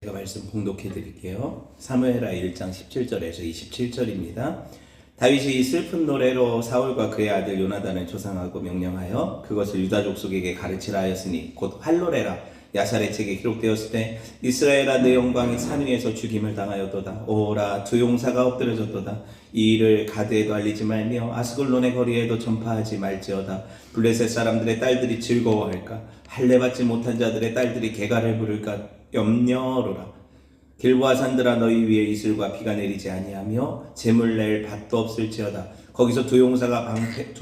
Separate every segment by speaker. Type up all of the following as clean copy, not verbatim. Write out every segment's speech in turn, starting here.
Speaker 1: 제가 말씀 봉독해 드릴게요. 사무엘하 1장 17절에서 27절입니다. 다윗이 이 슬픈 노래로 사울과 그의 아들 요나단을 조상하고 명령하여 그것을 유다 족속에게 가르치라 하였으니 곧 활로레라 야살의 책에 기록되었을 때 이스라엘아 내 영광이 산 위에서 죽임을 당하였도다. 오라 두 용사가 엎드려졌도다. 이 일을 가드에도 알리지 말며 아스글론의 거리에도 전파하지 말지어다. 블레셋 사람들의 딸들이 즐거워할까? 할례 받지 못한 자들의 딸들이 개가를 부를까? 염려로라. 길보아 산들아 너희 위에 이슬과 비가 내리지 아니하며 재물 낼 밭도 없을지어다. 거기서 두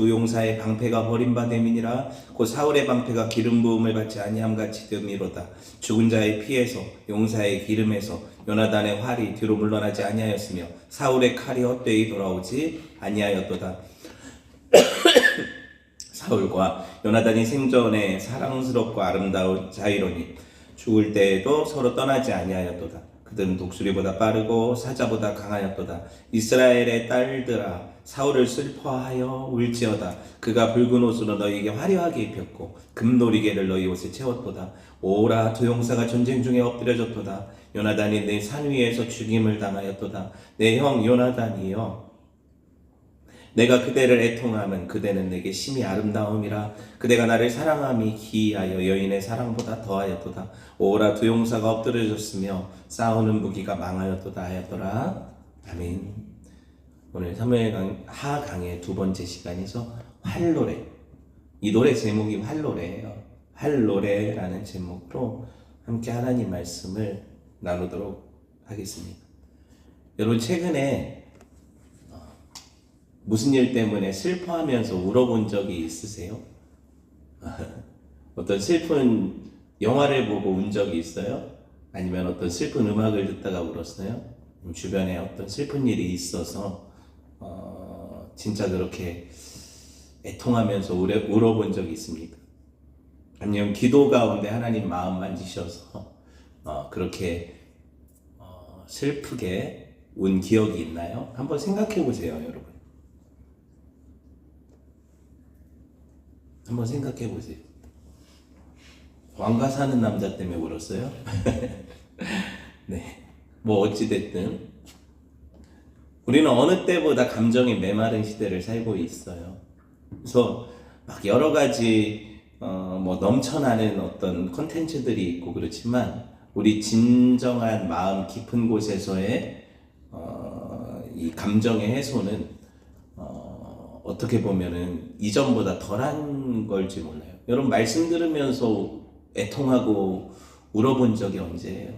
Speaker 1: 용사의 방패가 버림받음이니라. 곧 사울의 방패가 기름 부음을 받지 아니함 같이 됨이로다. 죽은 자의 피에서 용사의 기름에서 요나단의 활이 뒤로 물러나지 아니하였으며 사울의 칼이 헛되이 돌아오지 아니하였도다. 사울과 요나단이 생전에 사랑스럽고 아름다운 자이로니 죽을 때에도 서로 떠나지 아니하였도다. 그들은 독수리보다 빠르고 사자보다 강하였도다. 이스라엘의 딸들아 사울을 슬퍼하여 울지어다. 그가 붉은 옷으로 너희에게 화려하게 입혔고 금놀이개를 너희 옷에 채웠도다. 오라 두 용사가 전쟁 중에 엎드려졌도다. 요나단이 내 산 위에서 죽임을 당하였도다. 내 형 요나단이여 내가 그대를 애통함은 그대는 내게 심히 아름다움이라. 그대가 나를 사랑함이 기이하여 여인의 사랑보다 더하였도다. 오라 두 용사가 엎드려졌으며 싸우는 무기가 망하였도다 하였더라. 아멘. 오늘 사무엘 하강의 두 번째 시간에서 활노래, 이 노래 제목이 활노래예요. 활노래라는 제목으로 함께 하나님 말씀을 나누도록 하겠습니다. 여러분 최근에 무슨 일 때문에 슬퍼하면서 울어본 적이 있으세요? 어떤 슬픈 영화를 보고 운 적이 있어요? 아니면 어떤 슬픈 음악을 듣다가 울었어요? 주변에 어떤 슬픈 일이 있어서 진짜 그렇게 애통하면서 울어본 적이 있습니까? 아니면 기도 가운데 하나님 마음 만지셔서 그렇게 슬프게 운 기억이 있나요? 한번 생각해 보세요, 여러분. 한번 생각해 보세요. 왕가 사는 남자 때문에 울었어요? 네. 뭐 어찌됐든 우리는 어느 때보다 감정이 메마른 시대를 살고 있어요. 그래서 막 여러 가지 뭐 넘쳐나는 어떤 콘텐츠들이 있고 그렇지만 우리 진정한 마음 깊은 곳에서의 이 감정의 해소는 어떻게 보면은 이전보다 덜한 걸지 몰라요. 여러분 말씀 들으면서 애통하고 울어본 적이 언제예요?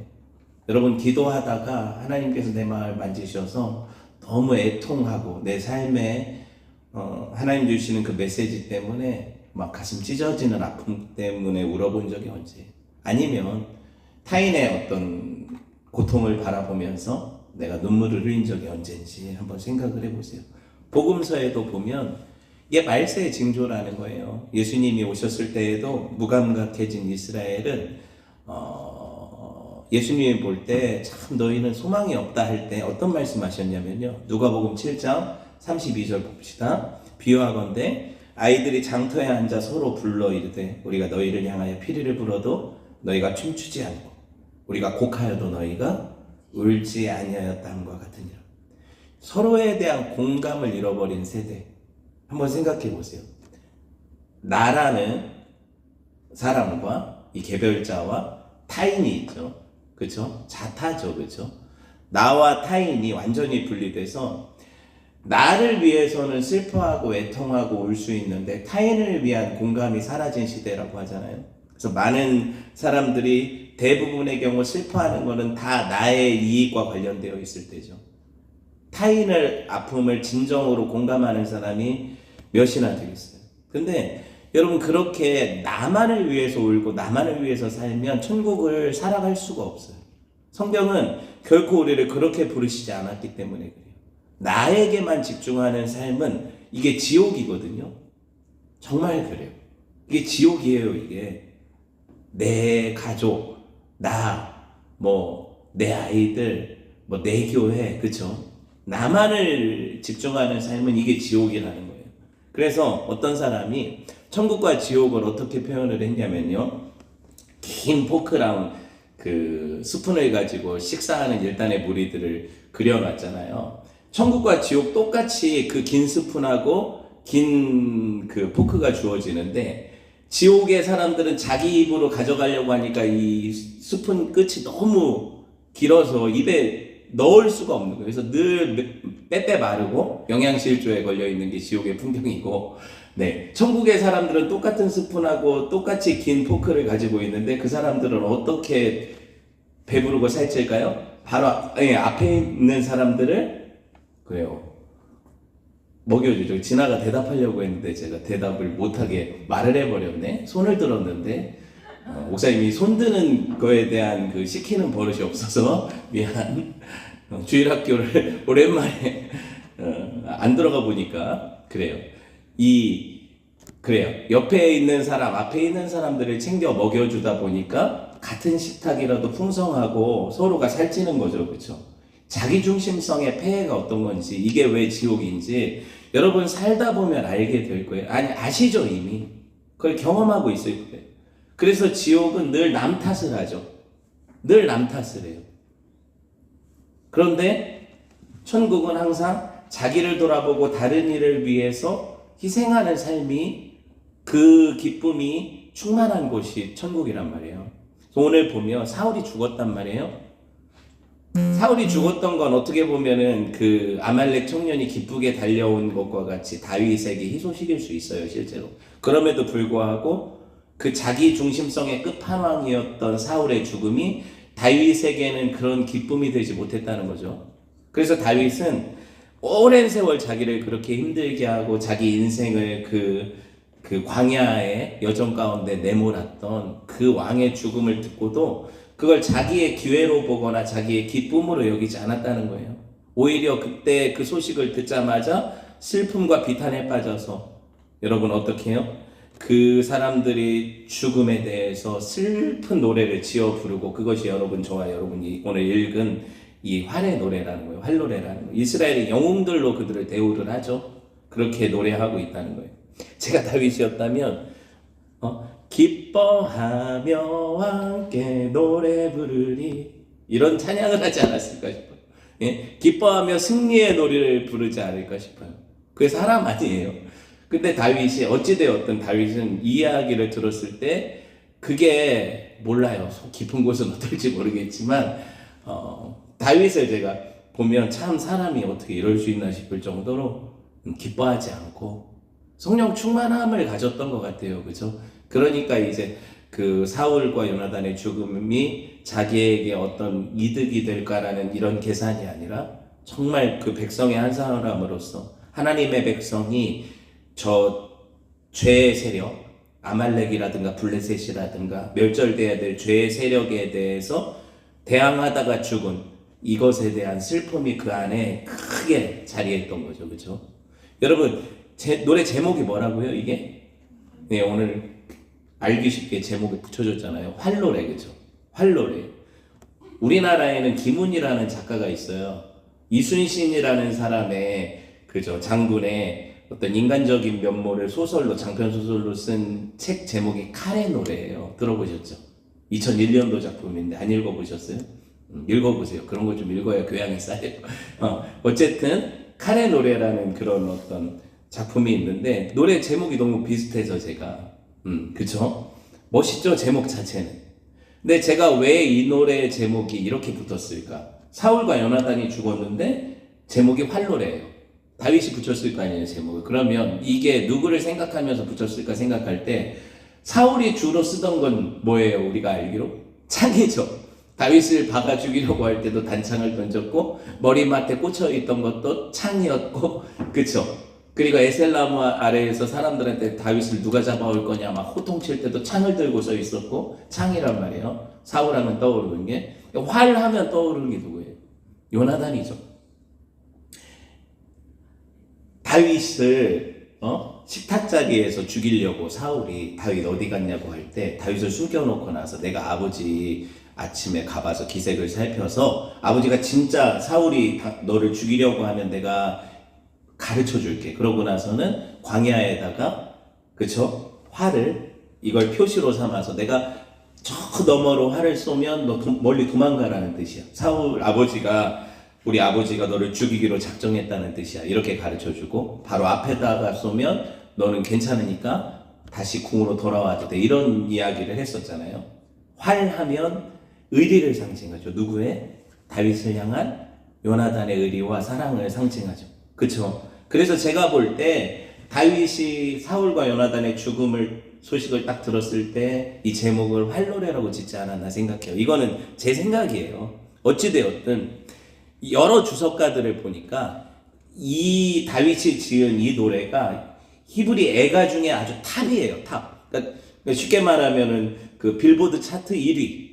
Speaker 1: 여러분 기도하다가 하나님께서 내 마음을 만지셔서 너무 애통하고 내 삶에 하나님 주시는 그 메시지 때문에 막 가슴 찢어지는 아픔 때문에 울어본 적이 언제예요? 아니면 타인의 어떤 고통을 바라보면서 내가 눈물을 흘린 적이 언제인지 한번 생각을 해보세요. 복음서에도 보면 이게 말세의 징조라는 거예요. 예수님이 오셨을 때에도 무감각해진 이스라엘은 예수님이 볼 때 참 너희는 소망이 없다 할 때 어떤 말씀하셨냐면요. 누가복음 7장 32절 봅시다. 비유하건대 아이들이 장터에 앉아 서로 불러 이르되 우리가 너희를 향하여 피리를 불어도 너희가 춤추지 않고 우리가 곡하여도 너희가 울지 아니하였다 함과 같으니라. 서로에 대한 공감을 잃어버린 세대. 한번 생각해 보세요. 나라는 사람과 이 개별자와 타인이 있죠. 그렇죠? 자타죠. 그렇죠? 나와 타인이 완전히 분리돼서 나를 위해서는 슬퍼하고 애통하고 울 수 있는데 타인을 위한 공감이 사라진 시대라고 하잖아요. 그래서 많은 사람들이 대부분의 경우 슬퍼하는 것은 다 나의 이익과 관련되어 있을 때죠. 타인의 아픔을 진정으로 공감하는 사람이 몇이나 되겠어요. 근데 여러분 그렇게 나만을 위해서 울고 나만을 위해서 살면 천국을 살아갈 수가 없어요. 성경은 결코 우리를 그렇게 부르시지 않았기 때문에 그래요. 나에게만 집중하는 삶은 이게 지옥이거든요. 정말 그래요. 이게 지옥이에요. 이게 내 가족, 내 아이들, 내 교회, 그렇죠? 나만을 집중하는 삶은 이게 지옥이라는 거예요. 그래서 어떤 사람이 천국과 지옥을 어떻게 표현을 했냐면요. 긴 포크랑 그 스푼을 가지고 식사하는 일단의 무리들을 그려놨잖아요. 천국과 지옥 똑같이 그 긴 스푼하고 긴 그 포크가 주어지는데, 지옥의 사람들은 자기 입으로 가져가려고 하니까 이 스푼 끝이 너무 길어서 입에 넣을 수가 없는 거예요. 그래서 늘 빼빼 마르고 영양실조에 걸려 있는 게 지옥의 풍경이고, 네, 천국의 사람들은 똑같은 스푼하고 똑같이 긴 포크를 가지고 있는데 그 사람들은 어떻게 배부르고 살찔까요? 바로 앞에 있는 사람들을 그래요, 먹여주죠. 진아가 대답하려고 했는데 제가 대답을 못하게 말을 해버렸네. 손을 들었는데 목사님이 손 드는 거에 대한 그 시키는 버릇이 없어서 미안. 주일학교를 오랜만에 안 들어가 보니까 그래요. 그래요. 옆에 있는 사람, 앞에 있는 사람들을 챙겨 먹여주다 보니까 같은 식탁이라도 풍성하고 서로가 살찌는 거죠, 그렇죠? 자기중심성의 폐해가 어떤 건지, 이게 왜 지옥인지 여러분 살다 보면 알게 될 거예요. 아니, 아시죠, 이미. 그걸 경험하고 있을 거예요. 그래서 지옥은 늘 남 탓을 하죠. 늘 남 탓을 해요. 그런데 천국은 항상 자기를 돌아보고 다른 일을 위해서 희생하는 삶이, 그 기쁨이 충만한 곳이 천국이란 말이에요. 오늘 보면 사울이 죽었단 말이에요. 사울이 죽었던 건 어떻게 보면은 그 아말렉 청년이 기쁘게 달려온 것과 같이 다윗에게 희소식일 수 있어요, 실제로. 그럼에도 불구하고 그 자기 중심성의 끝판왕이었던 사울의 죽음이 다윗에게는 그런 기쁨이 되지 못했다는 거죠. 그래서 다윗은 오랜 세월 자기를 그렇게 힘들게 하고 자기 인생을 그 광야의 여정 가운데 내몰았던 그 왕의 죽음을 듣고도 그걸 자기의 기회로 보거나 자기의 기쁨으로 여기지 않았다는 거예요. 오히려 그때 그 소식을 듣자마자 슬픔과 비탄에 빠져서, 여러분 어떻게 해요? 그 사람들이 죽음에 대해서 슬픈 노래를 지어 부르고, 그것이 여러분, 저와 여러분이 오늘 읽은 이 활의 노래라는 거예요. 활노래라는 거예요. 이스라엘의 영웅들로 그들을 대우를 하죠. 그렇게 노래하고 있다는 거예요. 제가 다윗이었다면 기뻐하며 함께 노래 부르리, 이런 찬양을 하지 않았을까 싶어요. 예? 기뻐하며 승리의 노래를 부르지 않을까 싶어요. 그게 사람 아니에요. 근데 다윗이 어찌되었든 다윗은 이 이야기를 들었을 때 그게 몰라요. 깊은 곳은 어떨지 모르겠지만 다윗을 제가 보면 참 사람이 어떻게 이럴 수 있나 싶을 정도로 기뻐하지 않고 성령 충만함을 가졌던 것 같아요. 그죠? 그러니까 이제 그 사울과 요나단의 죽음이 자기에게 어떤 이득이 될까라는 이런 계산이 아니라 정말 그 백성의 한 사람으로서 하나님의 백성이 저 죄의 세력, 아말렉이라든가 블레셋이라든가 멸절돼야 될 죄의 세력에 대해서 대항하다가 죽은 이것에 대한 슬픔이 그 안에 크게 자리했던 거죠. 그렇죠? 여러분, 노래 제목이 뭐라고요, 이게? 네, 오늘 알기 쉽게 제목을 붙여줬잖아요. 활노래, 그죠? 활노래. 우리나라에는 김훈이라는 작가가 있어요. 이순신이라는 사람의, 그죠, 장군의 어떤 인간적인 면모를 소설로, 장편 소설로 쓴 책 제목이 칼의 노래예요. 들어보셨죠? 2001년도 작품인데 안 읽어보셨어요? 읽어보세요. 그런 거 좀 읽어야 교양이 쌓여요. 어쨌든 칼의 노래라는 그런 어떤 작품이 있는데 노래 제목이 너무 비슷해서 제가 그쵸? 멋있죠, 제목 자체는. 근데 제가 왜 이 노래 제목이 이렇게 붙었을까? 사울과 요나단이 죽었는데 제목이 활노래예요. 다윗이 붙였을 거 아니에요, 제목을. 그러면 이게 누구를 생각하면서 붙였을까 생각할 때 사울이 주로 쓰던 건 뭐예요, 우리가 알기로? 창이죠. 다윗을 박아 죽이려고 할 때도 단창을 던졌고 머리맡에 꽂혀 있던 것도 창이었고, 그쵸? 그리고 에셀나무 아래에서 사람들한테 다윗을 누가 잡아올 거냐 막 호통칠 때도 창을 들고 서 있었고, 창이란 말이에요. 사울하면 떠오르는 게, 활하면 떠오르는 게 누구예요? 요나단이죠. 다윗을 식탁 자리에서 죽이려고 사울이 다윗 어디 갔냐고 할 때 다윗을 숨겨놓고 나서 내가 아버지 아침에 가봐서 기색을 살펴서 아버지가 진짜 사울이 너를 죽이려고 하면 내가 가르쳐 줄게. 그러고 나서는 광야에다가, 그쵸? 활을 이걸 표시로 삼아서 내가 저 너머로 활을 쏘면 너 멀리 도망가라는 뜻이야. 사울 아버지가 우리 아버지가 너를 죽이기로 작정했다는 뜻이야. 이렇게 가르쳐주고 바로 앞에다가 쏘면 너는 괜찮으니까 다시 궁으로 돌아와도 돼. 이런 이야기를 했었잖아요. 활하면 의리를 상징하죠. 누구의? 다윗을 향한 요나단의 의리와 사랑을 상징하죠. 그쵸? 그래서 제가 볼 때 다윗이 사울과 요나단의 소식을 딱 들었을 때 이 제목을 활노래라고 짓지 않았나 생각해요. 이거는 제 생각이에요. 어찌되었든 여러 주석가들을 보니까 이 다윗이 지은 이 노래가 히브리 애가 중에 아주 탑이에요. 탑. 그러니까 쉽게 말하면은 그 빌보드 차트 1위.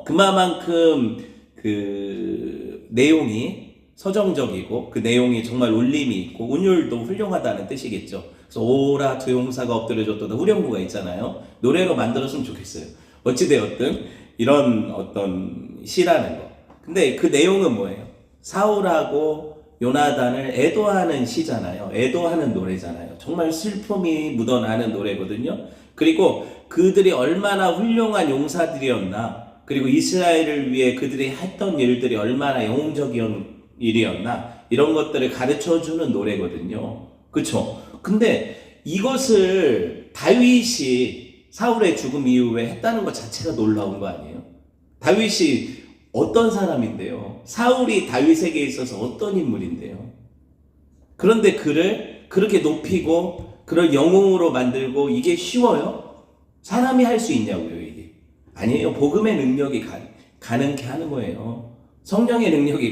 Speaker 1: 그만큼 그 내용이 서정적이고 그 내용이 정말 울림이 있고 운율도 훌륭하다는 뜻이겠죠. 그래서 오라 두 용사가 엎드려졌도다 후렴구가 있잖아요. 노래로 만들었으면 좋겠어요. 어찌되었든 이런 어떤 시라는 거. 근데 그 내용은 뭐예요? 사울하고 요나단을 애도하는 시잖아요. 애도하는 노래잖아요. 정말 슬픔이 묻어나는 노래거든요. 그리고 그들이 얼마나 훌륭한 용사들이었나, 그리고 이스라엘을 위해 그들이 했던 일들이 얼마나 영웅적인 일이었나, 이런 것들을 가르쳐주는 노래거든요. 그쵸? 근데 이것을 다윗이 사울의 죽음 이후에 했다는 것 자체가 놀라운 거 아니에요? 다윗이 어떤 사람인데요? 사울이 다윗에게 있어서 어떤 인물인데요? 그런데 그를 그렇게 높이고 그를 영웅으로 만들고 이게 쉬워요? 사람이 할 수 있냐고요, 이게? 아니에요. 복음의 능력이 가능케 하는 거예요. 성령의 능력이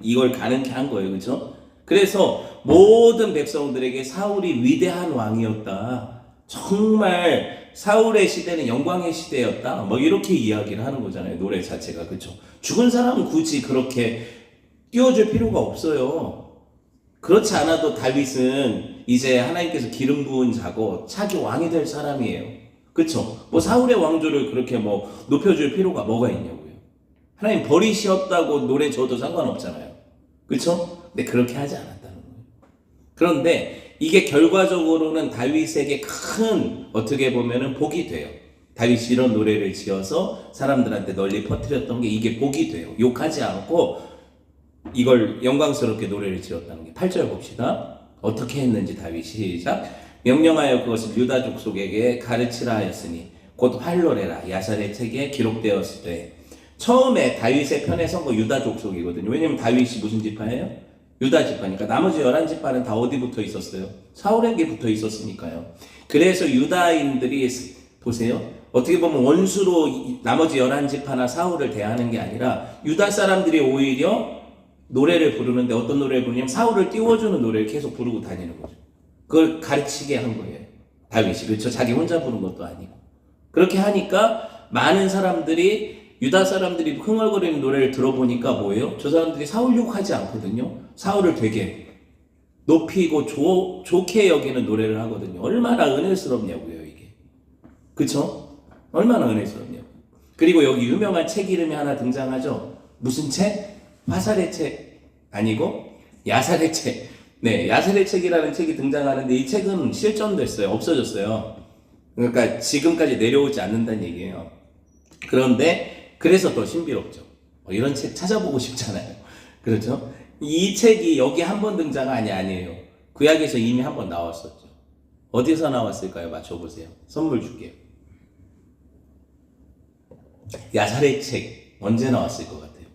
Speaker 1: 이걸 가능케 한 거예요. 그렇죠? 그래서 모든 백성들에게 사울이 위대한 왕이었다. 정말 사울의 시대는 영광의 시대였다. 뭐 이렇게 이야기를 하는 거잖아요. 노래 자체가. 그렇죠? 죽은 사람은 굳이 그렇게 띄워줄 필요가 없어요. 그렇지 않아도 다윗은 이제 하나님께서 기름 부은 자고 차기 왕이 될 사람이에요. 그렇죠? 뭐 사울의 왕조를 그렇게 뭐 높여줄 필요가 뭐가 있냐고요. 하나님 버리셨다고 노래 줘도 상관없잖아요. 그렇죠? 근데 그렇게 하지 않았다는 거예요. 그런데 이게 결과적으로는 다윗에게 큰 어떻게 보면은 복이 돼요. 다윗이 이런 노래를 지어서 사람들한테 널리 퍼뜨렸던 게 이게 복이 돼요. 욕하지 않고 이걸 영광스럽게 노래를 지었다는 게. 8절 봅시다. 어떻게 했는지 다윗이 시작. 명령하여 그것을 유다 족속에게 가르치라 하였으니 곧 활노래라. 야살의 책에 기록되었을 때 처음에 다윗의 편에 선 거 유다 족속이거든요. 왜냐면 다윗이 무슨 지파예요? 유다 지파니까. 나머지 11지파는 다 어디 붙어 있었어요? 사울에게 붙어 있었으니까요. 그래서 유다인들이 보세요. 어떻게 보면 원수로 나머지 11지파나 사울을 대하는 게 아니라 유다 사람들이 오히려 노래를 부르는데 어떤 노래를 부르냐면 사울을 띄워주는 노래를 계속 부르고 다니는 거죠. 그걸 가르치게 한 거예요. 다윗이. 그렇죠? 자기 혼자 부른 것도 아니고. 그렇게 하니까 많은 사람들이 유다 사람들이 흥얼거리는 노래를 들어보니까 뭐예요? 저 사람들이 사울 욕하지 않거든요. 사울을 되게 높이고 좋게 여기는 노래를 하거든요. 얼마나 은혜스럽냐고요, 이게. 그쵸? 얼마나 은혜스럽냐고. 그리고 여기 유명한 책 이름이 하나 등장하죠. 무슨 책? 화살의 책 아니고 야살의 책. 네, 야살의 책이라는 책이 등장하는데 이 책은 실전됐어요. 없어졌어요. 그러니까 지금까지 내려오지 않는다는 얘기예요. 그런데 그래서 더 신비롭죠. 이런 책 찾아보고 싶잖아요. 그렇죠? 이 책이 여기 한 번 등장이 아니에요. 구약에서 이미 한 번 나왔었죠. 어디서 나왔을까요? 맞춰보세요. 선물 줄게요. 야살의 책 언제 나왔을 것 같아요?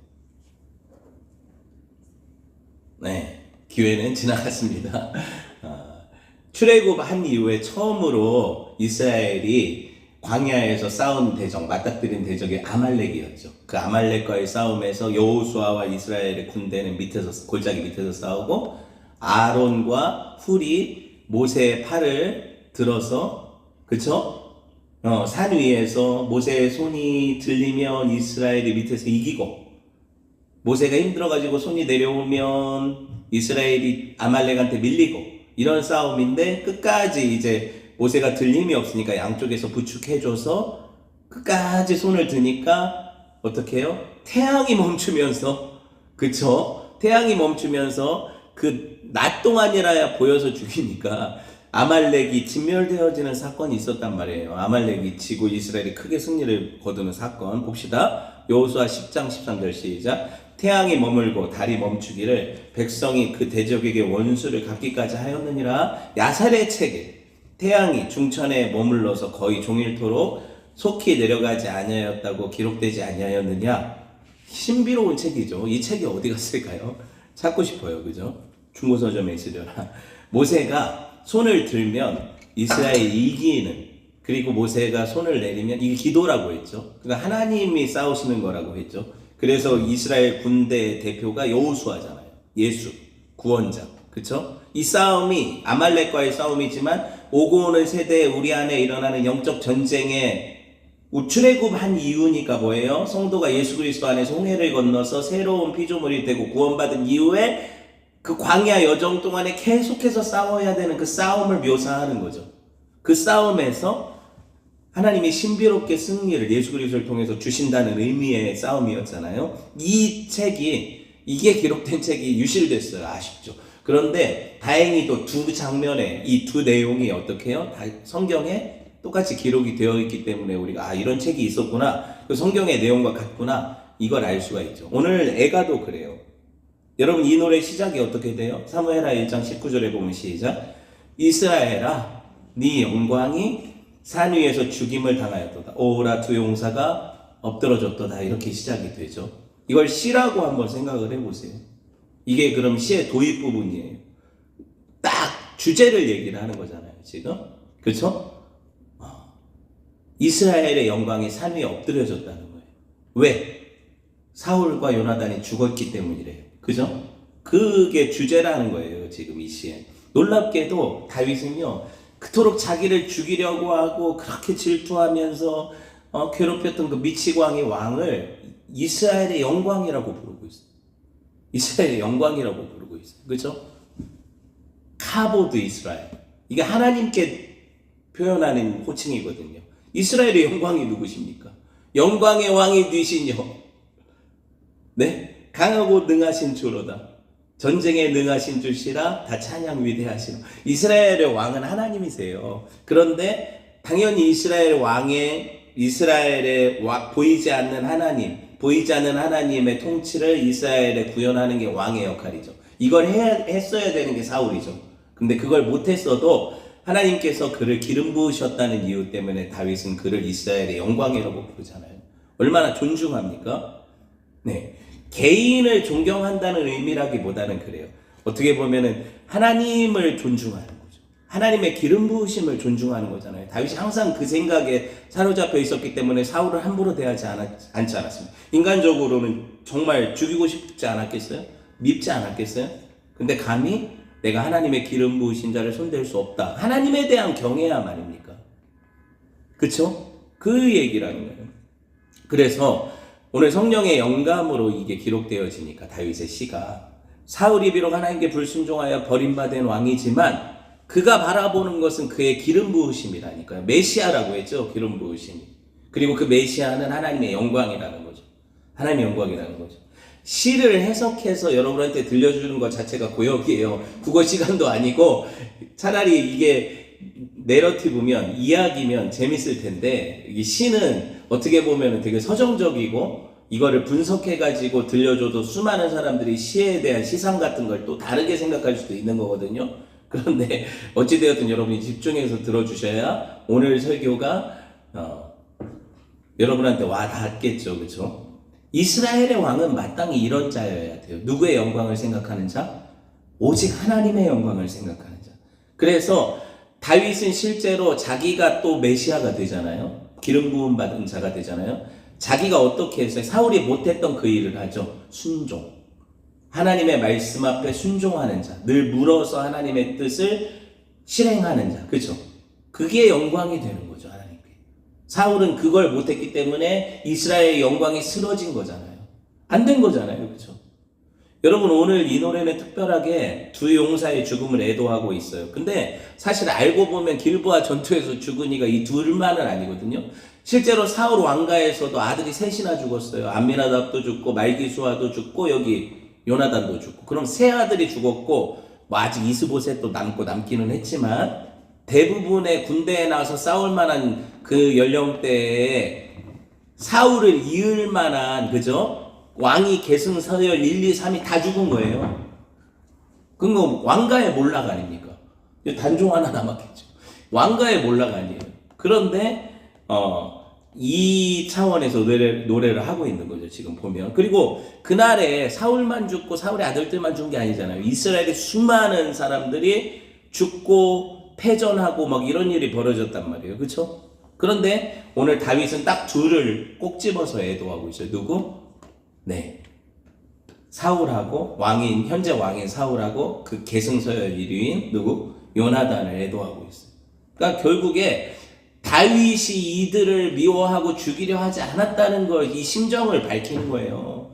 Speaker 1: 네, 기회는 지나갔습니다. 출애굽한 이후에 처음으로 이스라엘이 광야에서 싸운 대적, 맞닥뜨린 대적이 아말렉이었죠. 그 아말렉과의 싸움에서 여호수아와 이스라엘의 군대는 골짜기 밑에서 싸우고 아론과 훌이 모세의 팔을 들어서, 그쵸? 산 위에서 모세의 손이 들리면 이스라엘이 밑에서 이기고, 모세가 힘들어가지고 손이 내려오면 이스라엘이 아말렉한테 밀리고, 이런 싸움인데 끝까지 이제 모세가 들 힘이 없으니까 양쪽에서 부축해줘서 끝까지 손을 드니까 어떻게 해요? 태양이 멈추면서, 그쵸? 태양이 멈추면서 그 낮 동안이라야 보여서 죽이니까 아말렉이 진멸되어지는 사건이 있었단 말이에요. 아말렉이 지고 이스라엘이 크게 승리를 거두는 사건 봅시다. 여호수아 10장 13절 시작. 태양이 머물고 달이 멈추기를 백성이 그 대적에게 원수를 갚기까지 하였느니라. 야살의 책에 태양이 중천에 머물러서 거의 종일토록 속히 내려가지 아니하였다고 기록되지 아니하였느냐. 신비로운 책이죠. 이 책이 어디 갔을까요? 찾고 싶어요. 그죠? 중고서점에 있으려나. 모세가 손을 들면 이스라엘이 이기는, 그리고 모세가 손을 내리면 이게 기도라고 했죠. 그러니까 하나님이 싸우시는 거라고 했죠. 그래서 이스라엘 군대 대표가 여호수아잖아요. 예수, 구원자. 그쵸? 이 싸움이 아말렉과의 싸움이지만 오고 오는 세대에 우리 안에 일어나는 영적 전쟁에 출애굽한 이유니까 뭐예요? 성도가 예수 그리스도 안에서 홍해를 건너서 새로운 피조물이 되고 구원받은 이후에 그 광야 여정 동안에 계속해서 싸워야 되는 그 싸움을 묘사하는 거죠. 그 싸움에서 하나님이 신비롭게 승리를 예수 그리스도를 통해서 주신다는 의미의 싸움이었잖아요. 이 책이, 이게 기록된 책이 유실됐어요. 아쉽죠. 그런데 다행히도 두 장면에 이 두 내용이 어떻게 해요? 성경에 똑같이 기록이 되어 있기 때문에 우리가 이런 책이 있었구나, 그 성경의 내용과 같구나, 이걸 알 수가 있죠. 오늘 애가도 그래요. 여러분, 이 노래 시작이 어떻게 돼요? 사무엘하 1장 19절에 보면 시작. 이스라엘아 네 영광이 산 위에서 죽임을 당하였도다. 오라 두 용사가 엎드러졌도다. 이렇게 시작이 되죠. 이걸 시라고 한번 생각을 해보세요. 이게 그럼 시의 도입 부분이에요. 딱 주제를 얘기를 하는 거잖아요, 지금. 그렇죠? 이스라엘의 영광이 산 위에 엎드려졌다는 거예요. 왜? 사울과 요나단이 죽었기 때문이래요. 그죠? 그게 주제라는 거예요, 지금 이 시에. 놀랍게도 다윗은요, 그토록 자기를 죽이려고 하고 그렇게 질투하면서 괴롭혔던 그 미치광이 왕을 이스라엘의 영광이라고 부르고 있어요. 이스라엘의 영광이라고 부르고 있어요. 그죠? 카보드 이스라엘. 이게 하나님께 표현하는 호칭이거든요. 이스라엘의 영광이 누구십니까? 영광의 왕이 되시뇨. 네? 강하고 능하신 주로다. 전쟁에 능하신 주시라. 다 찬양 위대하시노. 이스라엘의 왕은 하나님이세요. 그런데 당연히 이스라엘의 보이지 않는 하나님, 보이지 않는 하나님의 통치를 이스라엘에 구현하는 게 왕의 역할이죠. 이걸 했어야 되는 게 사울이죠. 근데 그걸 못했어도 하나님께서 그를 기름 부으셨다는 이유 때문에 다윗은 그를 이스라엘의 영광이라고 부르잖아요. 얼마나 존중합니까? 네. 개인을 존경한다는 의미라기보다는 그래요. 어떻게 보면은 하나님을 존중하는 거죠. 하나님의 기름 부으심을 존중하는 거잖아요. 다윗이 항상 그 생각에 사로잡혀 있었기 때문에 사울을 함부로 대하지 않지 않았습니다. 인간적으로는 정말 죽이고 싶지 않았겠어요? 밉지 않았겠어요? 근데 감히 내가 하나님의 기름 부으신 자를 손댈 수 없다. 하나님에 대한 경외야 말입니까? 그쵸? 그 얘기라는 거예요. 그래서 오늘 성령의 영감으로 이게 기록되어지니까 다윗의 시가, 사울이 비록 하나님께 불순종하여 버림받은 왕이지만 그가 바라보는 것은 그의 기름 부으심이라니까요. 메시아라고 했죠. 기름 부으심이. 그리고 그 메시아는 하나님의 영광이라는 거죠. 하나님의 영광이라는 거죠. 시를 해석해서 여러분한테 들려주는 것 자체가 고역이에요. 국어 시간도 아니고, 차라리 이게 내러티브면, 이야기면 재밌을 텐데, 이 시는 어떻게 보면 되게 서정적이고 이거를 분석해가지고 들려줘도 수많은 사람들이 시에 대한 시상 같은 걸 또 다르게 생각할 수도 있는 거거든요. 그런데 어찌되었든 여러분이 집중해서 들어주셔야 오늘 설교가 여러분한테 와 닿겠죠. 그렇죠? 이스라엘의 왕은 마땅히 이런 자여야 돼요. 누구의 영광을 생각하는 자? 오직 하나님의 영광을 생각하는 자. 그래서 다윗은 실제로 자기가 또 메시아가 되잖아요. 기름 부음 받은 자가 되잖아요. 자기가 어떻게 했어요? 사울이 못했던 그 일을 하죠. 순종. 하나님의 말씀 앞에 순종하는 자. 늘 물어서 하나님의 뜻을 실행하는 자. 그죠? 그게 영광이 되는 거죠. 하나님께. 사울은 그걸 못했기 때문에 이스라엘의 영광이 쓰러진 거잖아요. 안 된 거잖아요. 그죠? 여러분, 오늘 이 노래는 특별하게 두 용사의 죽음을 애도하고 있어요. 근데 사실 알고 보면 길보아 전투에서 죽은 이가 이 둘만은 아니거든요. 실제로 사울 왕가에서도 아들이 셋이나 죽었어요. 암미나답도 죽고 말기수아도 죽고 여기 요나단도 죽고. 그럼 세 아들이 죽었고 뭐 아직 이스보셋도 남기는 했지만 대부분의 군대에 나와서 싸울 만한 그 연령대에 사울을 이을 만한, 그죠? 왕이 계승, 서열 1, 2, 3이 다 죽은 거예요. 그건 왕가의 몰락 아닙니까? 단종 하나 남았겠죠. 왕가의 몰락 아니에요. 그런데 이 차원에서 노래를 하고 있는 거죠, 지금 보면. 그리고 그날에 사울만 죽고 사울의 아들들만 죽은 게 아니잖아요. 이스라엘의 수많은 사람들이 죽고 패전하고 막 이런 일이 벌어졌단 말이에요. 그렇죠? 그런데 오늘 다윗은 딱 둘을 꼭 집어서 애도하고 있어요. 누구? 네. 사울하고 현재 왕인 사울하고 그 계승서열 1위인 누구? 요나단을 애도하고 있어요. 그러니까 결국에 다윗이 이들을 미워하고 죽이려 하지 않았다는 걸, 이 심정을 밝히는 거예요.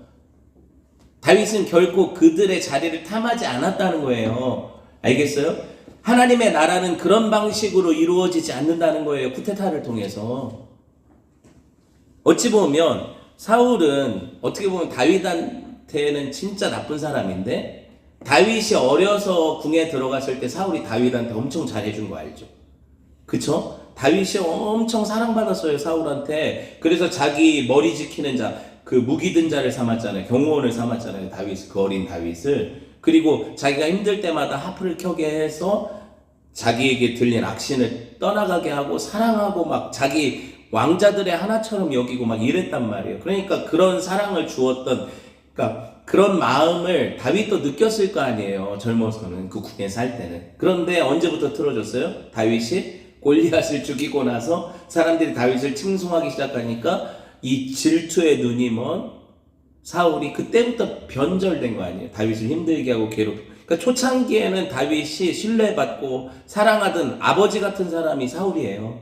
Speaker 1: 다윗은 결코 그들의 자리를 탐하지 않았다는 거예요. 알겠어요? 하나님의 나라는 그런 방식으로 이루어지지 않는다는 거예요. 쿠데타를 통해서. 어찌 보면 사울은 어떻게 보면 다윗한테는 진짜 나쁜 사람인데, 다윗이 어려서 궁에 들어갔을 때 사울이 다윗한테 엄청 잘해준 거 알죠? 그쵸? 다윗이 엄청 사랑받았어요, 사울한테. 그래서 자기 머리 지키는 자, 그 무기 든 자를 삼았잖아요. 경호원을 삼았잖아요, 다윗, 그 어린 다윗을. 그리고 자기가 힘들 때마다 하프를 켜게 해서 자기에게 들린 악신을 떠나가게 하고 사랑하고 막 자기 왕자들의 하나처럼 여기고 막 이랬단 말이에요. 그러니까 그런 사랑을 주었던, 그러니까 그런 마음을 다윗도 느꼈을 거 아니에요, 젊어서는. 그 궁에 살 때는. 그런데 언제부터 틀어졌어요? 다윗이 골리앗을 죽이고 나서 사람들이 다윗을 칭송하기 시작하니까 이 질투의 눈이 먼 사울이 그때부터 변절된 거 아니에요. 다윗을 힘들게 하고 괴롭히고. 그러니까 초창기에는 다윗이 신뢰받고 사랑하던 아버지 같은 사람이 사울이에요.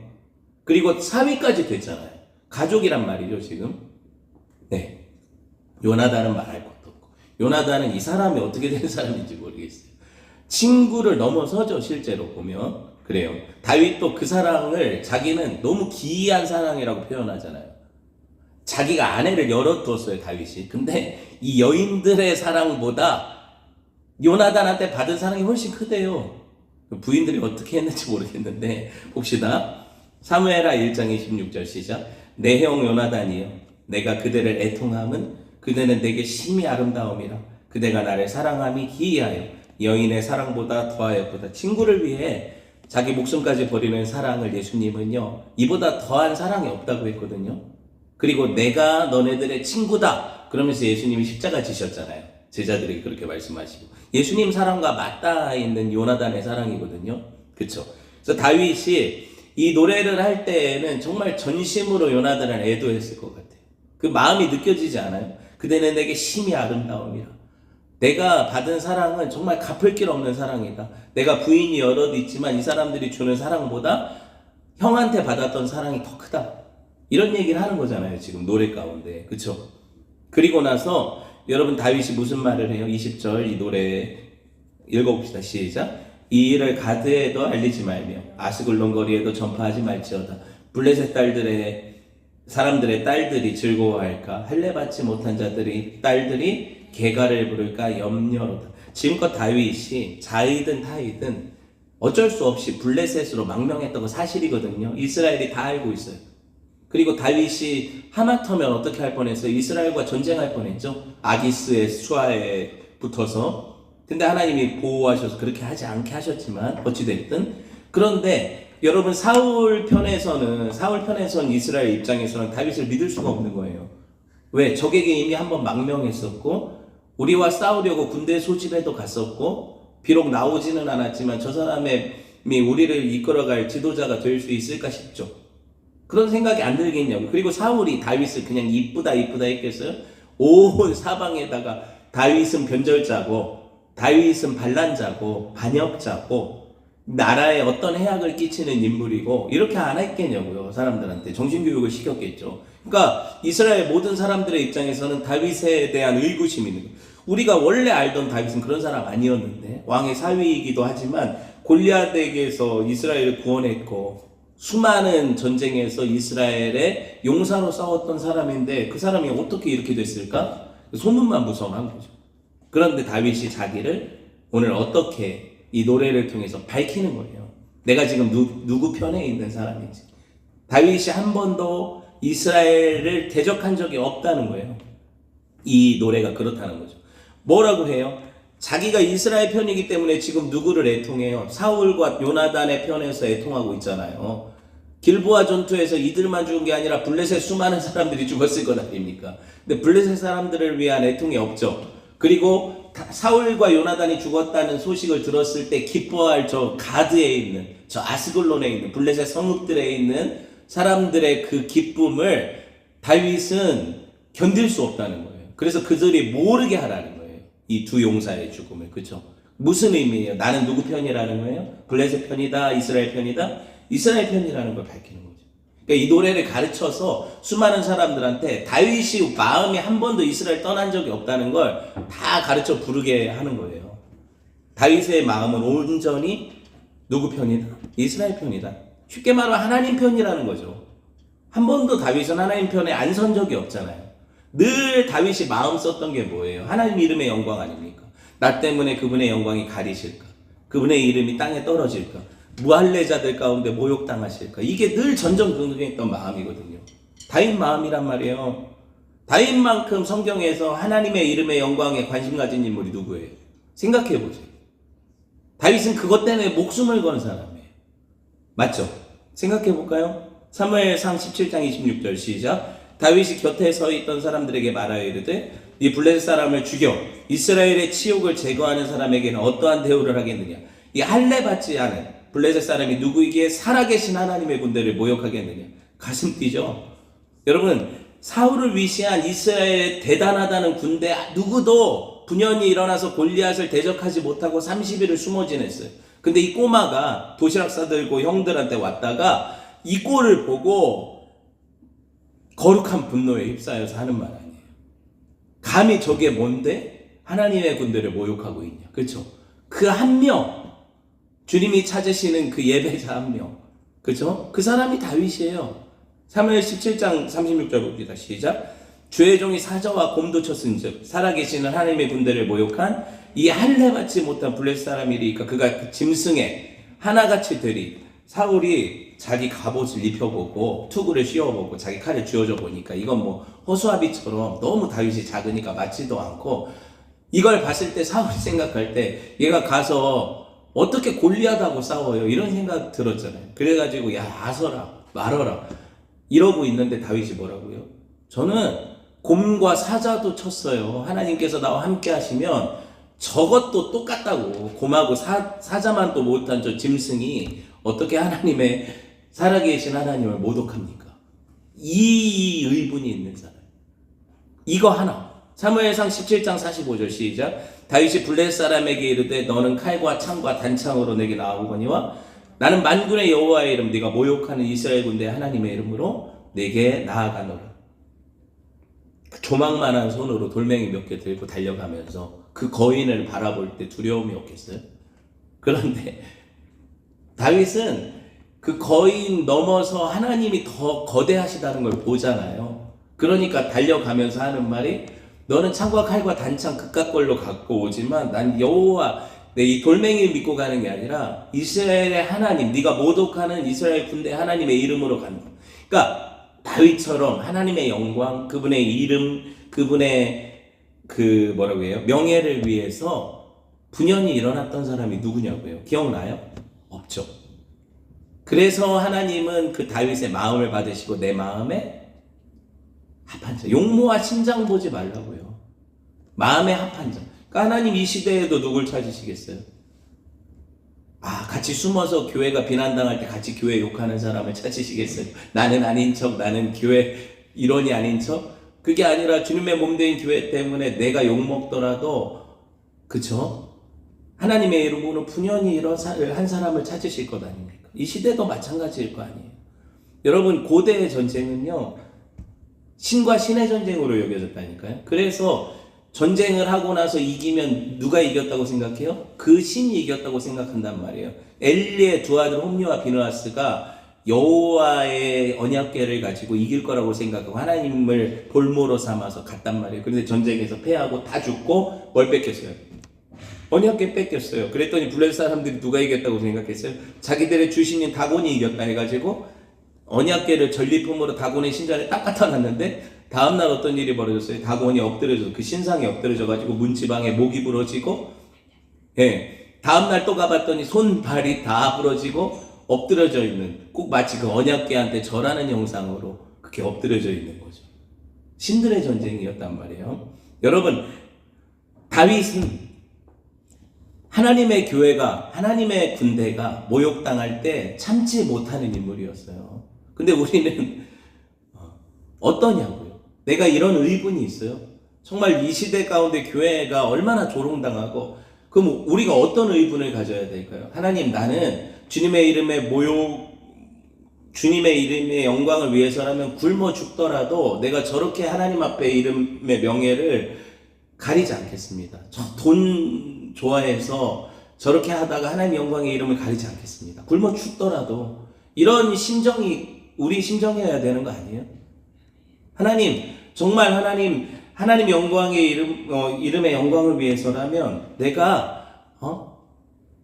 Speaker 1: 그리고 사위까지 됐잖아요. 가족이란 말이죠, 지금. 네. 요나단은 말할 것도 없고. 요나단은 이 사람이 어떻게 된 사람인지 모르겠어요. 친구를 넘어서죠, 실제로 보면. 그래요. 다윗도 그 사랑을 자기는 너무 기이한 사랑이라고 표현하잖아요. 자기가 아내를 열어두었어요, 다윗이. 근데 이 여인들의 사랑보다 요나단한테 받은 사랑이 훨씬 크대요. 부인들이 어떻게 했는지 모르겠는데 봅시다. 사무엘하 1장 26절 시작. 내 형 요나단이여, 내가 그대를 애통함은 그대는 내게 심히 아름다움이라. 그대가 나를 사랑함이 기이하여 여인의 사랑보다 더하였도다. 친구를 위해 자기 목숨까지 버리는 사랑을 예수님은요, 이보다 더한 사랑이 없다고 했거든요. 그리고 내가 너네들의 친구다 그러면서 예수님이 십자가 지셨잖아요. 제자들에게 그렇게 말씀하시고. 예수님 사랑과 맞닿아 있는 요나단의 사랑이거든요. 그쵸? 그래서 다윗이 이 노래를 할 때에는 정말 전심으로 요나단을 애도했을 것 같아요. 그 마음이 느껴지지 않아요? 그대는 내게 심히 아름다움이라. 내가 받은 사랑은 정말 갚을 길 없는 사랑이다. 내가 부인이 여럿 있지만 이 사람들이 주는 사랑보다 형한테 받았던 사랑이 더 크다. 이런 얘기를 하는 거잖아요, 지금 노래 가운데. 그쵸? 그리고 나서 여러분 다윗이 무슨 말을 해요? 20절 이 노래 읽어봅시다. 시작. 이 일을 가드에도 알리지 말며 아스글론 거리에도 전파하지 말지어다. 블레셋 사람들의 딸들이 즐거워할까? 할례 받지 못한 딸들이 개가를 부를까 염려로다. 지금껏 다윗이 자이든 타이든 어쩔 수 없이 블레셋으로 망명했던 거 사실이거든요. 이스라엘이 다 알고 있어요. 그리고 다윗이 하마터면 어떻게 할 뻔했어요? 이스라엘과 전쟁할 뻔했죠. 아기스의 수하에 붙어서. 근데 하나님이 보호하셔서 그렇게 하지 않게 하셨지만 어찌됐든. 그런데 여러분 사울 편에서는 이스라엘 입장에서는 다윗을 믿을 수가 없는 거예요. 왜? 적에게 이미 한번 망명했었고 우리와 싸우려고 군대 소집에도 갔었고 비록 나오지는 않았지만 저 사람이 우리를 이끌어갈 지도자가 될 수 있을까 싶죠. 그런 생각이 안 들겠냐고. 그리고 사울이 다윗을 그냥 이쁘다 했겠어요? 온 사방에다가 다윗은 변절자고 다윗은 반란자고 반역자고 나라에 어떤 해악을 끼치는 인물이고 이렇게 안 했겠냐고요. 사람들한테 정신교육을 시켰겠죠. 그러니까 이스라엘 모든 사람들의 입장에서는 다윗에 대한 의구심이 있는 거예요. 우리가 원래 알던 다윗은 그런 사람 아니었는데 왕의 사위이기도 하지만 골리앗에게서 이스라엘을 구원했고 수많은 전쟁에서 이스라엘의 용사로 싸웠던 사람인데 그 사람이 어떻게 이렇게 됐을까? 소문만 무성한 거죠. 그런데 다윗이 자기를 오늘 어떻게 이 노래를 통해서 밝히는 거예요. 내가 지금 누구 편에 있는 사람인지. 다윗이 한 번도 이스라엘을 대적한 적이 없다는 거예요. 이 노래가 그렇다는 거죠. 뭐라고 해요? 자기가 이스라엘 편이기 때문에 지금 누구를 애통해요? 사울과 요나단의 편에서 애통하고 있잖아요. 길보아 전투에서 이들만 죽은 게 아니라 블레셋 수많은 사람들이 죽었을 것 아닙니까? 근데 블레셋 사람들을 위한 애통이 없죠. 그리고 사울과 요나단이 죽었다는 소식을 들었을 때 기뻐할 저 가드에 있는, 저 아스글론에 있는 블레셋 성읍들에 있는 사람들의 그 기쁨을 다윗은 견딜 수 없다는 거예요. 그래서 그들이 모르게 하라는 거예요. 이 두 용사의 죽음을. 그렇죠? 무슨 의미예요? 나는 누구 편이라는 거예요? 블레셋 편이다, 이스라엘 편이다? 이스라엘 편이라는 걸 밝히는 거죠. 그러니까 이 노래를 가르쳐서 수많은 사람들한테 다윗이 마음이 한 번도 이스라엘 떠난 적이 없다는 걸 다 가르쳐 부르게 하는 거예요. 다윗의 마음은 온전히 누구 편이다? 이스라엘 편이다. 쉽게 말하면 하나님 편이라는 거죠. 한 번도 다윗은 하나님 편에 안 선 적이 없잖아요. 늘 다윗이 마음 썼던 게 뭐예요? 하나님 이름의 영광 아닙니까? 나 때문에 그분의 영광이 가리실까? 그분의 이름이 땅에 떨어질까? 무할례자들 가운데 모욕당하실까? 이게 늘 전전긍긍했던 마음이거든요. 다윗 마음이란 말이에요. 다윗만큼 성경에서 하나님의 이름의 영광에 관심 가진 인물이 누구예요? 생각해 보세요. 다윗은 그것 때문에 목숨을 건 사람이에요. 맞죠? 생각해 볼까요? 사무엘상 17장 26절 시작. 다윗이 곁에 서 있던 사람들에게 말하여 이르되 이 블레셋 사람을 죽여 이스라엘의 치욕을 제거하는 사람에게는 어떠한 대우를 하겠느냐. 이 할례 받지 않은 블레셋 사람이 누구이기에 살아계신 하나님의 군대를 모욕하겠느냐. 가슴 뛰죠. 여러분, 사울을 위시한 이스라엘의 대단하다는 군대 누구도 분연히 일어나서 골리앗을 대적하지 못하고 30일을 숨어 지냈어요. 근데 이 꼬마가 도시락 싸들고 형들한테 왔다가 이 꼴을 보고 거룩한 분노에 휩싸여서 하는 말 아니에요. 감히 저게 뭔데 하나님의 군대를 모욕하고 있냐. 그렇죠? 그 한 명, 주님이 찾으시는 그 예배자 한 명, 그렇죠? 그 사람이 다윗이에요. 사무엘 17장 36절 봅시다. 시작. 주의 종이 사자와 곰도 쳤은즉 살아계시는 하나님의 군대를 모욕한 이 할례 받지 못한 블레셋 사람이리까 그가 그 짐승에 하나같이 되리. 사울이 자기 갑옷을 입혀보고 투구를 씌워보고 자기 칼을 쥐어줘 보니까 이건 뭐 허수아비처럼 너무 다윗이 작으니까 맞지도 않고, 이걸 봤을 때 사울이 생각할 때 얘가 가서 어떻게 골리앗하고 싸워요? 이런 생각 들었잖아요. 그래가지고 야 아서라 말어라 이러고 있는데 다윗이 뭐라고요? 저는 곰과 사자도 쳤어요. 하나님께서 나와 함께 하시면 저것도 똑같다고. 곰하고 사자만 또 못한 저 짐승이 어떻게 하나님의 살아계신 하나님을 모독합니까? 이 의분이 있는 사람. 이거 하나. 사무엘상 17장 45절 시작. 다윗이 블레셋 사람에게 이르되 너는 칼과 창과 단창으로 내게 나아오거니와 나는 만군의 여호와의 이름 네가 모욕하는 이스라엘 군대 하나님의 이름으로 내게 나아가노라. 조망만한 손으로 돌멩이 몇 개 들고 달려가면서 그 거인을 바라볼 때 두려움이 없겠어요? 그런데 다윗은 그 거인 넘어서 하나님이 더 거대하시다는 걸 보잖아요. 그러니까 달려가면서 하는 말이 너는 창과 칼과 단창 그깟 걸로 갖고 오지만 난 여호와 내 이 돌멩이를 믿고 가는 게 아니라 이스라엘의 하나님, 네가 모독하는 이스라엘 군대 하나님의 이름으로 간다. 그러니까 다윗처럼 하나님의 영광, 그분의 이름, 그분의 그 뭐라고 해요? 명예를 위해서 분연히 일어났던 사람이 누구냐고요? 기억나요? 없죠. 그래서 하나님은 그 다윗의 마음을 받으시고 내 마음에 합한 자, 용모와 신장 보지 말라고요. 마음에 합한 자. 그러니까 하나님 이 시대에도 누굴 찾으시겠어요? 같이 숨어서 교회가 비난당할 때 같이 교회 욕하는 사람을 찾으시겠어요? 나는 아닌 척, 나는 교회 일원이 아닌 척? 그게 아니라 주님의 몸된 교회 때문에 내가 욕먹더라도, 그쵸? 하나님의 이름으로 분연히 한 사람을 찾으실 것 아닙니까? 이 시대도 마찬가지일 거 아니에요. 여러분, 고대의 전쟁은요, 신과 신의 전쟁으로 여겨졌다니까요. 그래서 전쟁을 하고 나서 이기면 누가 이겼다고 생각해요? 그 신이 이겼다고 생각한단 말이에요. 엘리의 두 아들 홈리와 비느하스가 여호와의 언약궤를 가지고 이길 거라고 생각하고 하나님을 볼모로 삼아서 갔단 말이에요. 그런데 전쟁에서 패하고 다 죽고 뭘 뺏겼어요? 언약궤 뺏겼어요. 그랬더니 블레셋 사람들이 누가 이겼다고 생각했어요? 자기들의 주신인 다곤이 이겼다 해가지고 언약궤를 전리품으로 다곤의 신전에 딱 갖다 놨는데 다음날 어떤 일이 벌어졌어요? 다곤이 엎드려져서 그 신상이 엎드려져가지고 문지방에 목이 부러지고, 예, 다음날 또 가봤더니 손발이 다 부러지고 엎드려져 있는, 꼭 마치 그 언약궤한테 절하는 형상으로 그렇게 엎드려져 있는 거죠. 신들의 전쟁이었단 말이에요. 여러분, 다윗은 하나님의 교회가, 하나님의 군대가 모욕당할 때 참지 못하는 인물이었어요. 근데 우리는 어떠냐고요? 내가 이런 의문이 있어요. 정말 이 시대 가운데 교회가 얼마나 조롱당하고, 그럼 우리가 어떤 의문을 가져야 될까요? 하나님, 나는 주님의 이름의 주님의 이름의 영광을 위해서라면 굶어 죽더라도 내가 저렇게 하나님 앞에 이름의 명예를 가리지 않겠습니다. 저 돈 좋아해서 저렇게 하다가 하나님 영광의 이름을 가리지 않겠습니다. 굶어 죽더라도. 이런 심정이 우리 심정이어야 되는 거 아니에요? 하나님, 정말 하나님 영광의 이름의 영광을 위해서라면 내가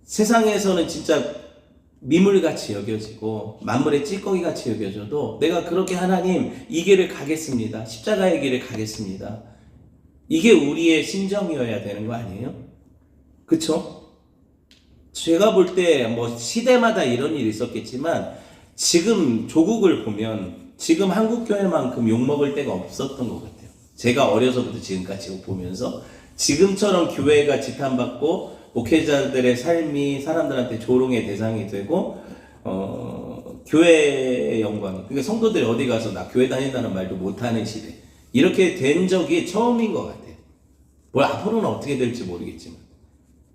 Speaker 1: 세상에서는 진짜 미물같이 여겨지고 만물의 찌꺼기같이 여겨져도 내가 그렇게 하나님 이 길을 가겠습니다. 십자가의 길을 가겠습니다. 이게 우리의 심정이어야 되는 거 아니에요? 그쵸? 제가 볼 때 뭐 시대마다 이런 일이 있었겠지만 지금 조국을 보면 지금 한국교회만큼 욕먹을 때가 없었던 것 같아요. 제가 어려서부터 지금까지 보면서 지금처럼 교회가 지탄받고 목회자들의 삶이 사람들한테 조롱의 대상이 되고 교회의 영광, 그러니까 성도들이 어디 가서 나 교회 다닌다는 말도 못하는 시대, 이렇게 된 적이 처음인 것 같아요. 뭘 앞으로는 어떻게 될지 모르겠지만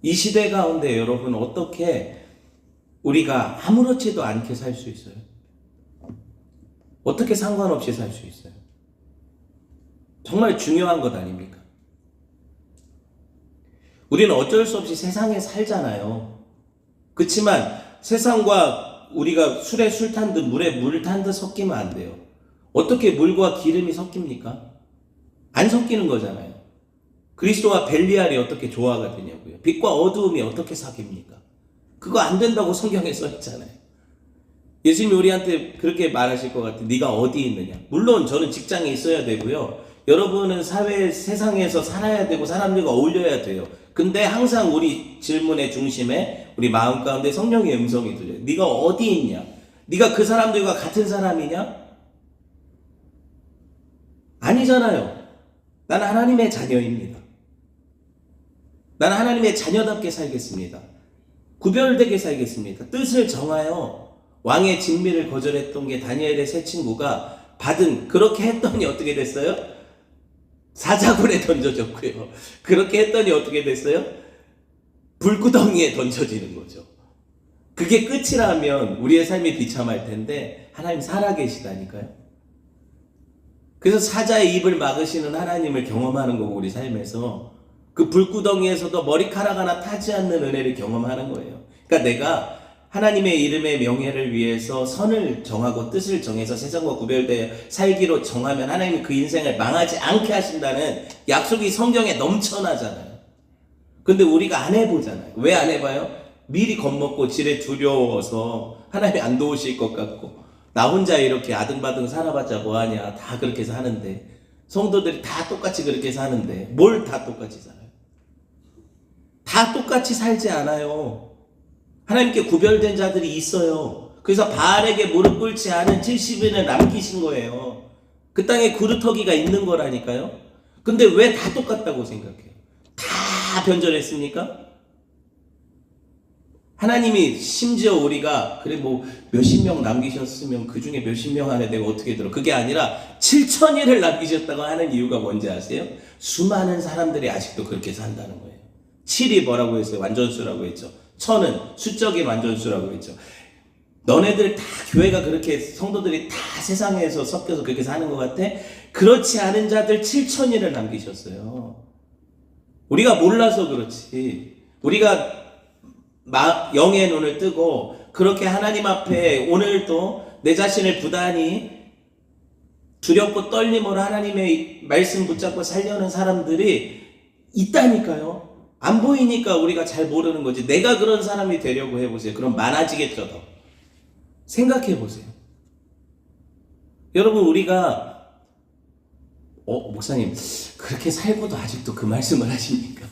Speaker 1: 이 시대 가운데 여러분 어떻게 우리가 아무렇지도 않게 살 수 있어요? 어떻게 상관없이 살 수 있어요? 정말 중요한 것 아닙니까? 우리는 어쩔 수 없이 세상에 살잖아요. 그렇지만 세상과 우리가 술에 술 탄 듯 물에 물 탄 듯 섞이면 안 돼요. 어떻게 물과 기름이 섞입니까? 안 섞이는 거잖아요. 그리스도와 벨리알이 어떻게 조화가 되냐고요. 빛과 어두움이 어떻게 사귑니까? 그거 안 된다고 성경에 써 있잖아요. 예수님이 우리한테 그렇게 말하실 것 같아요. 네가 어디 있느냐. 물론 저는 직장에 있어야 되고요. 여러분은 세상에서 살아야 되고 사람들과 어울려야 돼요. 근데 항상 우리 질문의 중심에 우리 마음 가운데 성령의 음성이 들려요. 네가 어디 있냐? 네가 그 사람들과 같은 사람이냐? 아니잖아요. 나는 하나님의 자녀입니다. 나는 하나님의 자녀답게 살겠습니다. 구별되게 살겠습니다. 뜻을 정하여 왕의 진미를 거절했던 게 다니엘의 세 친구가 받은, 그렇게 했더니 어떻게 됐어요? 사자굴에 던져졌고요. 그렇게 했더니 어떻게 됐어요? 불구덩이에 던져지는 거죠. 그게 끝이라면 우리의 삶이 비참할 텐데 하나님 살아계시다니까요. 그래서 사자의 입을 막으시는 하나님을 경험하는 거고, 우리 삶에서 그 불구덩이에서도 머리카락 하나 타지 않는 은혜를 경험하는 거예요. 그러니까 내가 하나님의 이름의 명예를 위해서 선을 정하고 뜻을 정해서 세상과 구별되어 살기로 정하면 하나님이 그 인생을 망하지 않게 하신다는 약속이 성경에 넘쳐나잖아요. 근데 우리가 안 해보잖아요. 왜 안 해봐요? 미리 겁먹고 지레 두려워서 하나님이 안 도우실 것 같고, 나 혼자 이렇게 아등바등 살아봤자 뭐하냐, 다 그렇게 사는데, 성도들이 다 똑같이 그렇게 사는데 뭘 다 똑같이 살아요? 다 똑같이 살지 않아요. 하나님께 구별된 자들이 있어요. 그래서 바알에게 무릎 꿇지 않은 70인을 남기신 거예요. 그 땅에 그루터기가 있는 거라니까요. 근데 왜 다 똑같다고 생각해요? 다 변절했습니까? 하나님이 심지어 우리가 그래 뭐 몇십 명 남기셨으면 그 중에 몇십 명 안에 내가 어떻게 들어, 그게 아니라 7,000일을 남기셨다고 하는 이유가 뭔지 아세요? 수많은 사람들이 아직도 그렇게 산다는 거예요. 7이 뭐라고 했어요? 완전수라고 했죠. 1000은 수적인 완전수라고 했죠. 너네들 다 교회가 그렇게 성도들이 다 세상에서 섞여서 그렇게 사는 것 같아? 그렇지 않은 자들 7,000일을 남기셨어요. 우리가 몰라서 그렇지. 우리가 영의 눈을 뜨고 그렇게 하나님 앞에 오늘도 내 자신을 부단히 두렵고 떨림으로 하나님의 말씀 붙잡고 살려는 사람들이 있다니까요. 안 보이니까 우리가 잘 모르는 거지. 내가 그런 사람이 되려고 해보세요. 그럼 많아지겠죠, 더. 생각해 보세요. 여러분, 우리가 목사님 그렇게 살고도 아직도 그 말씀을 하십니까?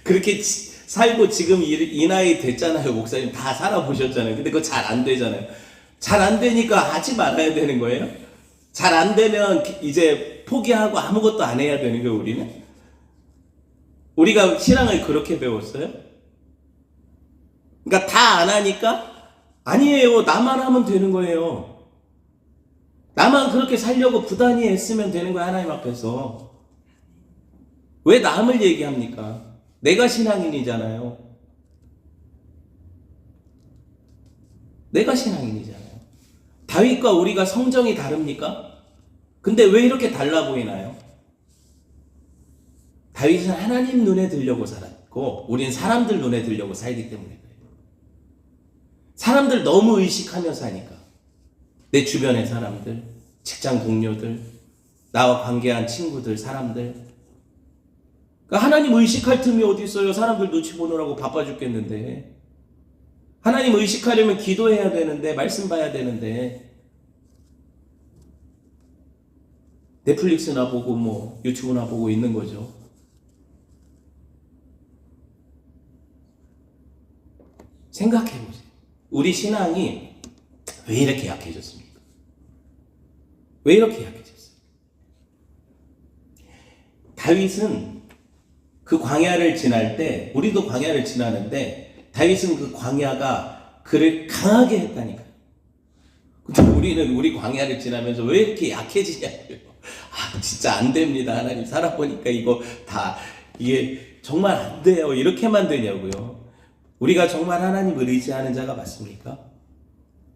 Speaker 1: 그렇게 살고 지금 이 나이 됐잖아요. 목사님 다 살아보셨잖아요. 근데 그거 잘 안 되잖아요. 잘 안 되니까 하지 말아야 되는 거예요. 잘 안 되면 이제 포기하고 아무것도 안 해야 되는 거예요. 우리가 신앙을 그렇게 배웠어요? 그러니까 다 안 하니까 아니에요. 나만 하면 되는 거예요. 나만 그렇게 살려고 부단히 애쓰면 되는 거야, 하나님 앞에서. 왜 남을 얘기합니까? 내가 신앙인이잖아요. 내가 신앙인이잖아요. 다윗과 우리가 성정이 다릅니까? 근데 왜 이렇게 달라 보이나요? 다윗은 하나님 눈에 들려고 살았고 우리는 사람들 눈에 들려고 살기 때문에 그래요. 사람들 너무 의식하며 사니까. 내 주변의 사람들, 직장 동료들, 나와 관계한 친구들, 사람들. 그러니까 하나님 의식할 틈이 어디 있어요? 사람들 눈치 보느라고 바빠 죽겠는데. 하나님 의식하려면 기도해야 되는데, 말씀 봐야 되는데. 넷플릭스나 보고 유튜브나 보고 있는 거죠. 생각해보세요. 우리 신앙이 왜 이렇게 약해졌습니까? 왜 이렇게 약해졌어요? 다윗은 그 광야를 지날 때, 우리도 광야를 지나는데 다윗은 그 광야가 그를 강하게 했다니까요. 근데 우리는 우리 광야를 지나면서 왜 이렇게 약해지냐고요. 진짜 안 됩니다. 하나님 살아보니까 이게 정말 안 돼요. 이렇게만 되냐고요. 우리가 정말 하나님을 의지하는 자가 맞습니까?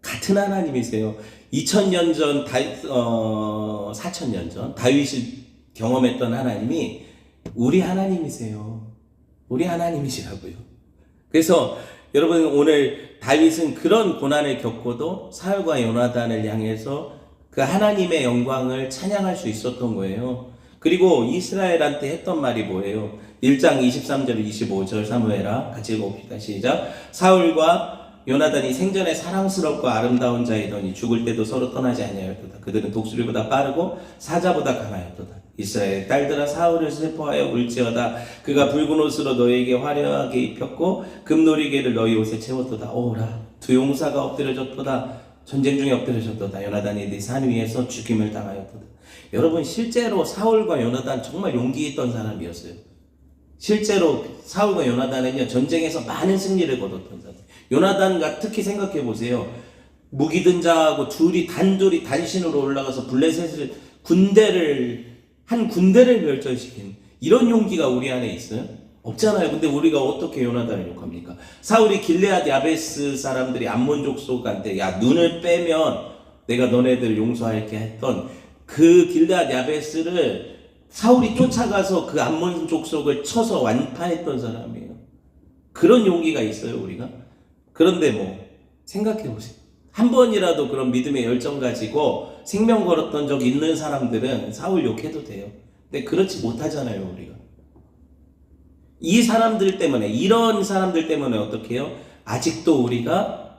Speaker 1: 같은 하나님이세요. 2000년 전, 4000년 전 다윗이 경험했던 하나님이 우리 하나님이세요. 우리 하나님이시라고요. 그래서 여러분, 오늘 다윗은 그런 고난을 겪고도 사울과 요나단을 향해서 그 하나님의 영광을 찬양할 수 있었던 거예요. 그리고 이스라엘한테 했던 말이 뭐예요? 1장 23절 25절 사무엘아 같이 읽어봅시다. 시작. 사울과 요나단이 생전에 사랑스럽고 아름다운 자이더니 죽을 때도 서로 떠나지 아니하였도다. 그들은 독수리보다 빠르고 사자보다 강하였도다. 이스라엘 딸들아 사울을 슬퍼하여 울지어다. 그가 붉은 옷으로 너희에게 화려하게 입혔고 금놀이개를 너희 옷에 채웠도다. 오라 두 용사가 엎드려졌도다. 전쟁 중에 엎드려졌도다. 요나단이 네 산 위에서 죽임을 당하였도다. 여러분, 실제로 사울과 요나단 정말 용기 있던 사람이었어요. 실제로 사울과 요나단은요, 전쟁에서 많은 승리를 거뒀던 사람. 요나단과 특히 생각해 보세요. 무기 든 자하고 단둘이 단신으로 올라가서 블레셋을 한 군대를 멸절시킨 이런 용기가 우리 안에 있어요? 없잖아요. 근데 우리가 어떻게 요나단을 욕합니까? 사울이 길레아드 야베스 사람들이 암몬 족속한테 야, 눈을 빼면 내가 너네들 용서할게 했던 그 길레아드 야베스를 사울이 쫓아가서 그 암몬 족속을 쳐서 완파했던 사람이에요. 그런 용기가 있어요, 우리가? 그런데 생각해보세요. 한 번이라도 그런 믿음의 열정 가지고 생명 걸었던 적 있는 사람들은 사울 욕해도 돼요. 근데 그렇지 못하잖아요, 우리가. 이런 사람들 때문에 어떻게 해요? 아직도 우리가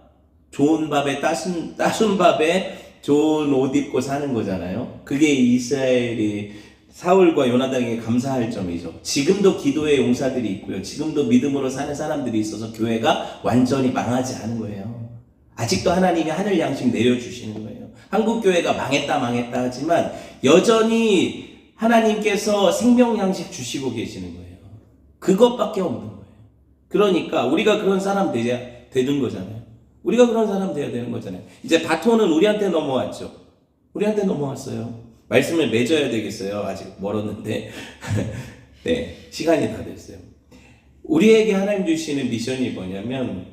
Speaker 1: 좋은 밥에 따순 밥에 좋은 옷 입고 사는 거잖아요. 그게 이스라엘이 사울과 요나단에게 감사할 점이죠. 지금도 기도의 용사들이 있고요. 지금도 믿음으로 사는 사람들이 있어서 교회가 완전히 망하지 않은 거예요. 아직도 하나님이 하늘 양식 내려주시는 거예요. 한국 교회가 망했다 하지만 여전히 하나님께서 생명 양식 주시고 계시는 거예요. 그것밖에 없는 거예요. 그러니까 우리가 그런 사람 되는 거잖아요. 우리가 그런 사람 돼야 되는 거잖아요. 이제 바톤은 우리한테 넘어왔죠. 우리한테 넘어왔어요. 말씀을 맺어야 되겠어요. 아직 멀었는데 네, 시간이 다 됐어요. 우리에게 하나님 주시는 미션이 뭐냐면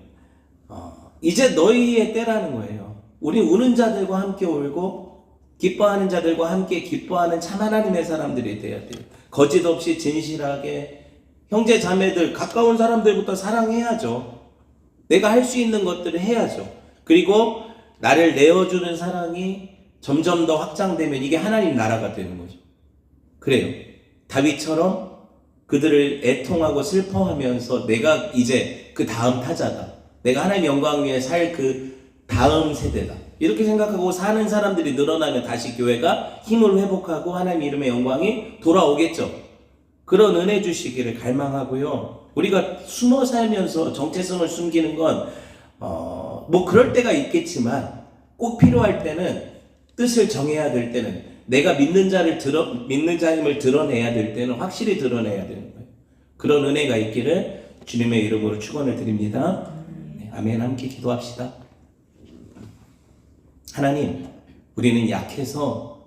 Speaker 1: 이제 너희의 때라는 거예요. 우리 우는 자들과 함께 울고 기뻐하는 자들과 함께 기뻐하는 참 하나님의 사람들이 돼야 돼요. 거짓 없이 진실하게 형제 자매들 가까운 사람들부터 사랑해야죠. 내가 할 수 있는 것들을 해야죠. 그리고 나를 내어주는 사랑이 점점 더 확장되면 이게 하나님 나라가 되는 거죠. 그래요. 다윗처럼 그들을 애통하고 슬퍼하면서 내가 이제 그 다음 타자다. 내가 하나님의 영광 위에 살 그 다음 세대다. 이렇게 생각하고 사는 사람들이 늘어나면 다시 교회가 힘을 회복하고 하나님 이름의 영광이 돌아오겠죠. 그런 은혜 주시기를 갈망하고요. 우리가 숨어 살면서 정체성을 숨기는 건 뭐 그럴 때가 있겠지만 꼭 필요할 때는 뜻을 정해야 될 때는 내가 믿는 자임을 드러내야 될 때는 확실히 드러내야 되는 거예요. 그런 은혜가 있기를 주님의 이름으로 축원을 드립니다. 네, 아멘. 함께 기도합시다. 하나님, 우리는 약해서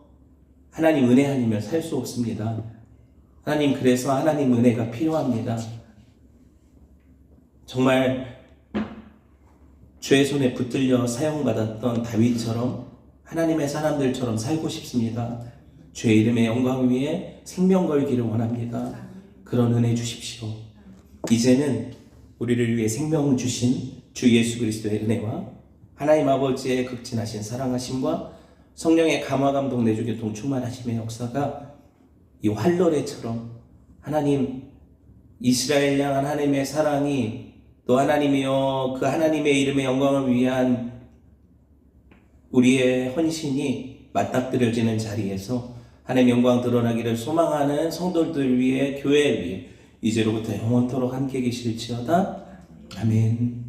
Speaker 1: 하나님 은혜 아니면 살 수 없습니다. 하나님, 그래서 하나님 은혜가 필요합니다. 정말 주의 손에 붙들려 사용받았던 다윗처럼 하나님의 사람들처럼 살고 싶습니다. 주의 이름의 영광 위에 생명 걸기를 원합니다. 그런 은혜 주십시오. 이제는 우리를 위해 생명 주신 주 예수 그리스도의 은혜와 하나님 아버지의 극진하신 사랑하심과 성령의 감화 감동 내주 교통 충만하심의 역사가 이 활로레처럼 하나님 이스라엘 향한 하나님의 사랑이 또 하나님이여 그 하나님의 이름의 영광을 위한 우리의 헌신이 맞닥뜨려지는 자리에서 하나님의 영광 드러나기를 소망하는 성도들 위해 교회 위해 이제로부터 영원토록 함께 계실지어다. 아멘.